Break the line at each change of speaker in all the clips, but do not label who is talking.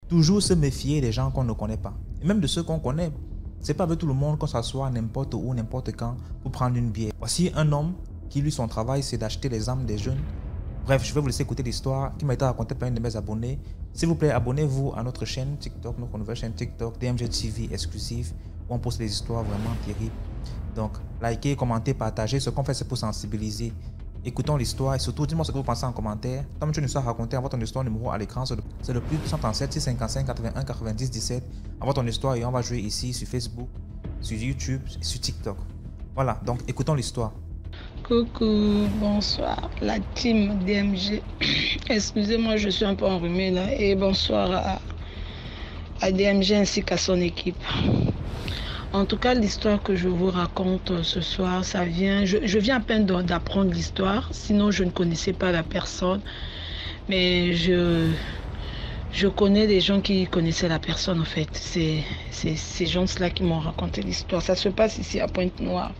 Toujours se méfier des gens qu'on ne connaît pas. Et même de ceux qu'on connaît. C'est pas avec tout le monde qu'on s'assoit n'importe où, n'importe quand pour prendre une bière. Voici un homme qui, lui, son travail, c'est d'acheter les âmes des jeunes. Bref, je vais vous laisser écouter l'histoire qui m'a été racontée par une de mes abonnés. S'il vous plaît, abonnez-vous à notre chaîne TikTok, notre nouvelle chaîne TikTok, DMG TV exclusive, où on poste des histoires vraiment terribles. Donc, likez, commentez, partagez. Ce qu'on fait, c'est pour sensibiliser. Écoutons l'histoire et surtout, dis-moi ce que vous pensez en commentaire. Comme tu nous as raconté, envoie ton histoire numéro à l'écran. C'est le plus 137 655 81 90 17. Envoie ton histoire et on va jouer ici sur Facebook, sur YouTube et sur TikTok. Voilà, donc écoutons l'histoire.
Coucou, bonsoir, la team DMG. Excusez-moi, je suis un peu enrhumée là. Et bonsoir à DMG ainsi qu'à son équipe. En tout cas, l'histoire que je vous raconte ce soir, ça vient... Je viens à peine d'apprendre l'histoire, sinon je ne connaissais pas la personne. Mais je connais des gens qui connaissaient la personne en fait. C'est ces gens-là qui m'ont raconté l'histoire. Ça se passe ici à Pointe-Noire.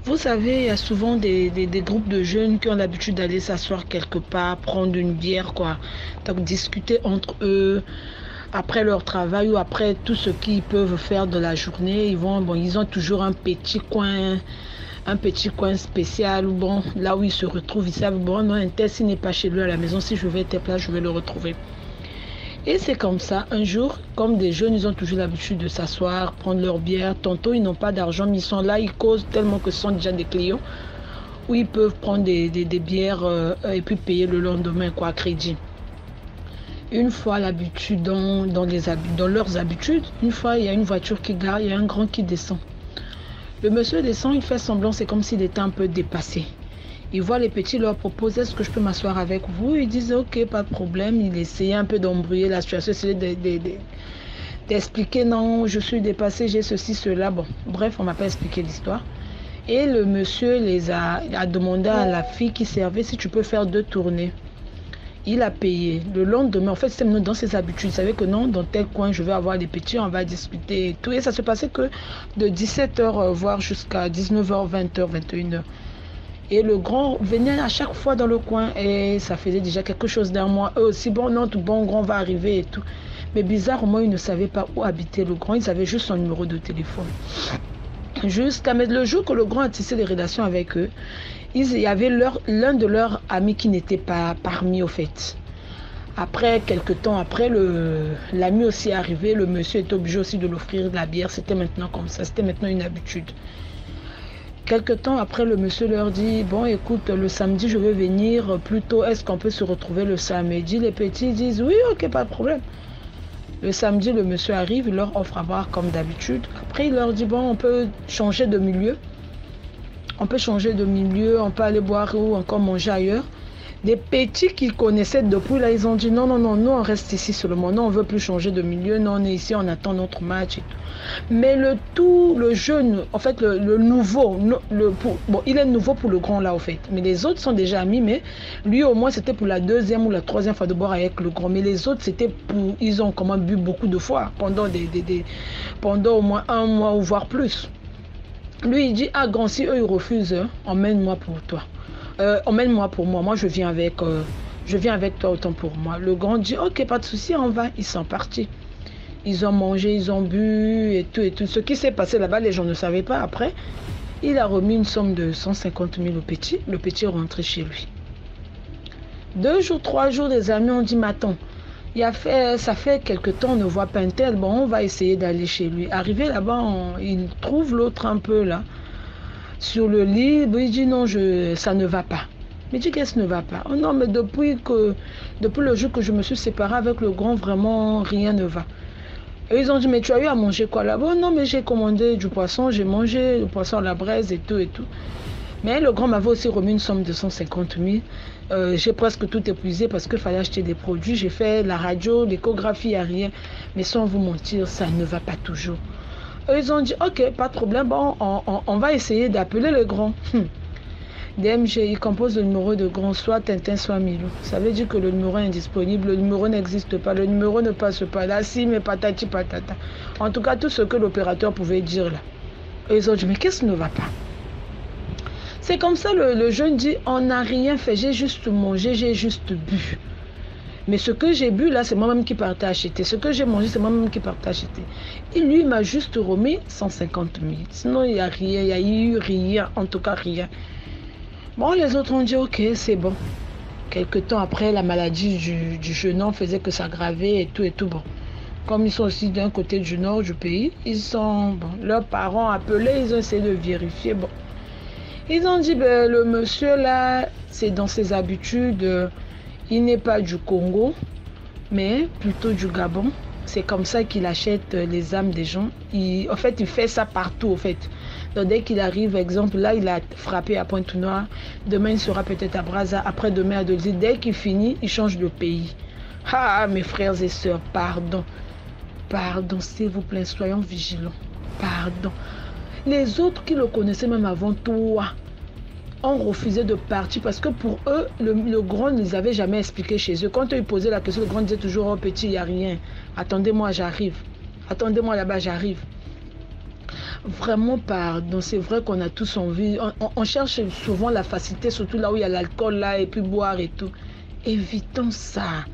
Vous savez, il y a souvent des groupes de jeunes qui ont l'habitude d'aller s'asseoir quelque part, prendre une bière, quoi. Donc discuter entre eux, après leur travail ou après tout ce qu'ils peuvent faire de la journée. Ils ont toujours un petit coin spécial, bon, là où ils se retrouvent. Ils savent, bon, non, un tel, s'il n'est pas chez lui à la maison, si je vais être là, je vais le retrouver. Et c'est comme ça, un jour, comme des jeunes, ils ont toujours l'habitude de s'asseoir, prendre leur bière. Tantôt, ils n'ont pas d'argent, mais ils sont là, ils causent tellement que ce sont déjà des clients où ils peuvent prendre des bières et puis payer le lendemain, quoi, à crédit. Une fois l'habitude, dans leurs habitudes, une fois, il y a une voiture qui gare, il y a un grand qui descend. Le monsieur descend, il fait semblant, c'est comme s'il était un peu dépassé. Il voit les petits, leur propose, est-ce que je peux m'asseoir avec vous? Ils disent, ok, pas de problème. Il essayait un peu d'embrouiller la situation, essayait d'expliquer, non, je suis dépassé, j'ai ceci, cela. Bon, bref, on m'a pas expliqué l'histoire. Et le monsieur a demandé à la fille qui servait si tu peux faire 2 tournées. Il a payé. Le lendemain, en fait, c'est dans ses habitudes. Il savait que non, dans tel coin, je vais avoir des petits, on va discuter et tout. Et ça se passait que de 17h, voire jusqu'à 19h, 20h, 21h. Et le grand venait à chaque fois dans le coin et ça faisait déjà quelque chose d'un mois. Eux aussi, bon, non, tout bon, grand va arriver et tout. Mais bizarrement, ils ne savaient pas où habitait le grand. Ils avaient juste son numéro de téléphone. Jusqu'à le jour que le grand a tissé des relations avec eux, il y avait l'un de leurs amis qui n'était pas parmi au fait. Après, quelques temps après, l'ami aussi est arrivé. Le monsieur était obligé aussi de l'offrir de la bière. C'était maintenant comme ça. C'était maintenant une habitude. Quelque temps après, le monsieur leur dit, bon, écoute, le samedi, je vais venir plus tôt. Est-ce qu'on peut se retrouver le samedi? Les petits disent, oui, ok, pas de problème. Le samedi, le monsieur arrive, il leur offre à boire comme d'habitude. Après, il leur dit, bon, on peut changer de milieu. On peut changer de milieu, on peut aller boire ou encore manger ailleurs. Des petits qu'ils connaissaient depuis, là, ils ont dit, non, non, non, nous, on reste ici seulement. Non, on ne veut plus changer de milieu. Non, on est ici, on attend notre match et tout. Mais le jeune, en fait, le nouveau, bon, il est nouveau pour le grand là, en fait. Mais les autres sont déjà amis, mais lui, au moins, c'était pour la 2e ou la 3e fois de boire avec le grand. Mais les autres, c'était pour, ils ont comment bu beaucoup de fois, pendant au moins 1 mois ou voire plus. Lui, il dit, ah, grand, si eux, ils refusent, emmène-moi pour toi. Emmène-moi pour moi. Moi, je viens avec toi autant pour moi. Le grand dit, ok, pas de souci, on va. Ils sont partis. Ils ont mangé, ils ont bu et tout et tout. Ce qui s'est passé là-bas, les gens ne savaient pas. Après, il a remis une somme de 150 000 au petit. Le petit est rentré chez lui. 2 jours, 3 jours, les amis ont dit, mais attends, ça fait quelque temps, on ne voit pas un tel. Bon, on va essayer d'aller chez lui. Arrivé là-bas, il trouve l'autre un peu là, sur le lit. Il dit, non, ça ne va pas. Mais il dit, qu'est-ce qui ne va pas? Oh non, mais depuis le jour que je me suis séparée avec le grand, vraiment, rien ne va. Et ils ont dit, mais tu as eu à manger quoi là-bas? Non, mais j'ai commandé du poisson, j'ai mangé le poisson à la braise et tout et tout. Mais le grand m'avait aussi remis une somme de 150 000. J'ai presque tout épuisé parce qu'il fallait acheter des produits. J'ai fait la radio, l'échographie, il n'y a rien. Mais sans vous mentir, ça ne va pas toujours. Ils ont dit, ok, pas de problème, bon, on va essayer d'appeler le grand. DMG, il compose le numéro de grand, soit Tintin, soit Milou. Ça veut dire que le numéro est indisponible, le numéro n'existe pas, le numéro ne passe pas là, si, mais patati patata. En tout cas, tout ce que l'opérateur pouvait dire là. Et ils ont dit, mais qu'est-ce qui ne va pas? C'est comme ça, le jeune dit, on n'a rien fait, j'ai juste mangé, j'ai juste bu. Mais ce que j'ai bu là, c'est moi-même qui partais acheter. Ce que j'ai mangé, c'est moi-même qui partais acheter. Et lui, il m'a juste remis 150 000. Sinon, il n'y a rien, il n'y a eu rien, en tout cas rien. Bon, les autres ont dit, ok, c'est bon. Quelque temps après, la maladie du jeune homme faisait que s'aggraver et tout, bon. Comme ils sont aussi d'un côté du nord du pays, ils sont, bon, leurs parents appelés, ils ont essayé de vérifier, bon. Ils ont dit, ben, le monsieur là, c'est dans ses habitudes, il n'est pas du Congo, mais plutôt du Gabon. C'est comme ça qu'il achète les âmes des gens. En fait, il fait ça partout, en fait. Donc, dès qu'il arrive, exemple, là, il a frappé à Pointe-Noire. Demain, il sera peut-être à Brazza. Après-demain, à Dolzy. Dès qu'il finit, il change de pays. Ah, mes frères et sœurs, pardon. Pardon, s'il vous plaît, soyons vigilants. Pardon. Les autres qui le connaissaient même avant toi ont refusé de partir parce que pour eux, le grand ne les avait jamais expliqué chez eux. Quand ils posaient la question, le grand disait toujours, oh petit, il n'y a rien. Attendez-moi, j'arrive. Attendez-moi là-bas, j'arrive. Vraiment, pardon, c'est vrai qu'on a tous envie. On cherche souvent la facilité, surtout là où il y a l'alcool, là, et puis boire et tout. Évitons ça.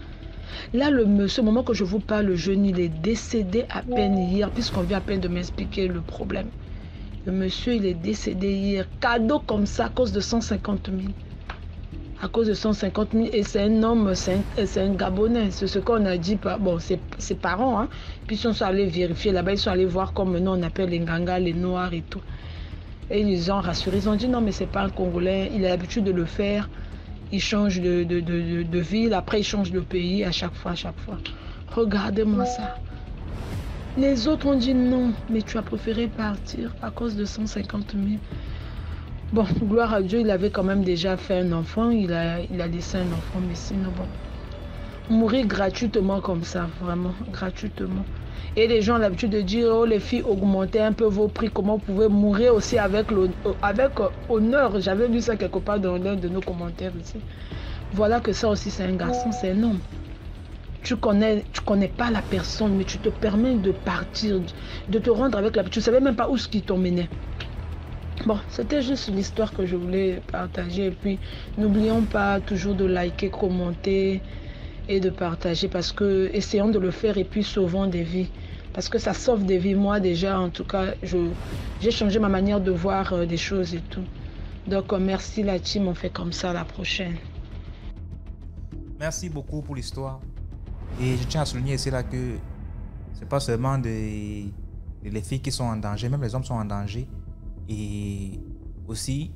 Là, ce moment que je vous parle, le jeune, il est décédé à peine hier, puisqu'on vient à peine de m'expliquer le problème. Le monsieur, il est décédé hier. Cadeau comme ça, à cause de 150 000. À cause de 150 000. Et c'est un homme, c'est un Gabonais. C'est ce qu'on a dit. Bon, ses parents. Hein. Puis ils sont allés vérifier là-bas. Ils sont allés voir comme maintenant on appelle les Nganga, les Noirs et tout. Et ils ont rassuré. Ils ont dit non, mais c'est pas un Congolais. Il a l'habitude de le faire. Il change de ville. Après, il change de pays à chaque fois, Regardez-moi ça. Les autres ont dit non, mais tu as préféré partir à cause de 150 000. Bon, gloire à Dieu, il avait quand même déjà fait un enfant. Il a laissé un enfant, mais sinon, bon. Mourir gratuitement comme ça, vraiment, gratuitement. Et les gens ont l'habitude de dire, oh, les filles, augmentez un peu vos prix. Comment vous pouvez mourir aussi avec honneur. J'avais vu ça quelque part dans l'un de nos commentaires ici. Voilà que ça aussi, c'est un garçon, c'est un homme. Tu connais pas la personne, mais tu te permets de partir, de te rendre avec la personne. Tu ne savais même pas où ce qui t'emmenait. Bon, c'était juste l'histoire que je voulais partager. Et puis, n'oublions pas toujours de liker, commenter et de partager. Parce que, essayons de le faire et puis sauvons des vies. Parce que ça sauve des vies. Moi, déjà, en tout cas, j'ai changé ma manière de voir des choses et tout. Donc, merci la team. On fait comme ça la prochaine.
Merci beaucoup pour l'histoire. Et je tiens à souligner ici là que c'est pas seulement les filles qui sont en danger, même les hommes sont en danger. Et aussi,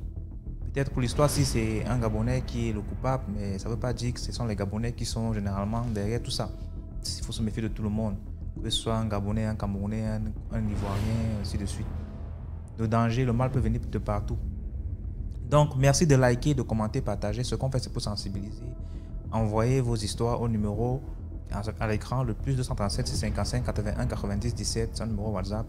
peut-être pour l'histoire, si c'est un Gabonais qui est le coupable, mais ça ne veut pas dire que ce sont les Gabonais qui sont généralement derrière tout ça. Il faut se méfier de tout le monde, que ce soit un Gabonais, un Camerounais, un Ivoirien, ainsi de suite. Le danger, le mal peut venir de partout. Donc, merci de liker, de commenter, partager. Ce qu'on fait, c'est pour sensibiliser. Envoyez vos histoires au numéro à l'écran, le +237 655 81 90 17, c'est un numéro WhatsApp.